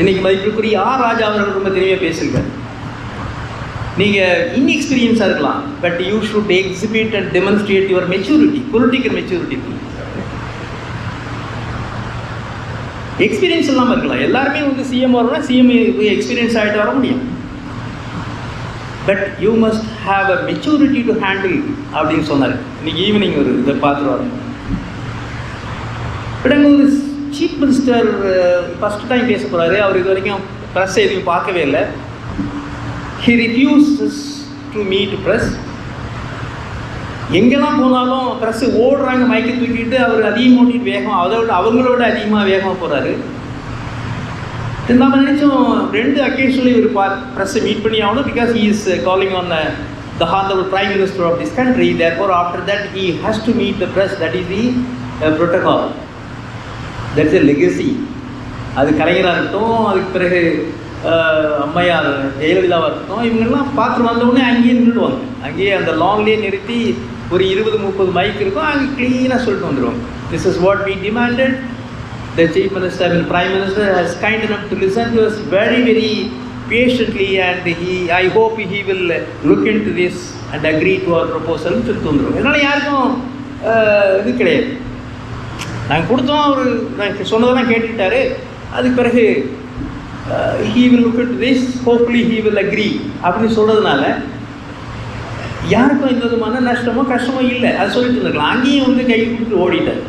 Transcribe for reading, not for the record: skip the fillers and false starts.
இன்றைக்கி மதிப்பிற்குரிய ஆர் ராஜா அவர்கள் ரொம்ப தெளிவாக பேசியிருக்காரு. நீங்கள் இன்எக்ஸ்பீரியன்ஸாக இருக்கலாம், but you should exhibit and demonstrate your maturity, political maturity. Experience இல்லாமல் இருக்கலாம். எல்லாருமே வந்து சிஎம் வரணும்னா சிஎம் எக்ஸ்பீரியன்ஸ் ஆகிட்டு வர முடியும். But you must have a maturity to handle அப்படின்னு சொன்னார். இன்றைக்கி ஈவினிங் ஒரு இதை பார்த்துட்டு வரணும். பட் அங்கே ஒரு சீஃப் மினிஸ்டர் ஃபஸ்ட்டு டைம் பேச போகிறாரு. அவர் இது வரைக்கும் ப்ரெஸ் எதுவும் பார்க்கவே இல்லை. He refuses to meet press. எங்கெல்லாம் போனாலும் ப்ரெஸ்ஸு ஓடுறாங்க, மைக்கை தூக்கிட்டு அவர் அதிகமாக ஓட்டிட்டு வேகம், அதோட அவங்களோட அதிகமாக வேகமாக போகிறாரு. நம்ம நினச்சோம் 2 அக்கேஷன்ல இவர் ப்ரெஸ்ஸை மீட் பண்ணி ஆகணும். Because he is calling on the honorable prime minister of this country. Therefore after that he has to meet the press. That is the protocol. That's a legacy. அது கலைஞராக இருக்கட்டும், அதுக்கு பிறகு அம்மையார் ஜெயலலிதாவாக இருக்கட்டும், இவங்கெல்லாம் பார்த்துட்டு வந்தவுடனே அங்கேயே நின்றுடுவாங்க. அங்கேயே அந்த லாங்லேயே நிறுத்தி ஒரு 20-30 மைக் இருக்கும், அங்கே க்ளீனாக சொல்லிட்டு வந்துடுவாங்க. This is what we demanded. The chief minister and prime minister has kind enough to listen to us very very patiently, and I hope he will look into this and agree to our proposal. சொல்லிட்டு வந்துடுவோம். இதனால் யாருக்கும் இது கிடையாது. நாங்கள் கொடுத்தோம், அவர் நாங்கள் சொன்னதெல்லாம் கேட்டுக்கிட்டாரு. அதுக்கு பிறகு he will look into this, hopefully he will agree அப்படின்னு சொல்கிறதுனால யாருக்கும் எந்த விதமான நஷ்டமோ கஷ்டமோ இல்லை. அது சொல்லிட்டு இருக்கலாம். அங்கேயும் வந்து கை கொடுத்து ஓடிட்டார்.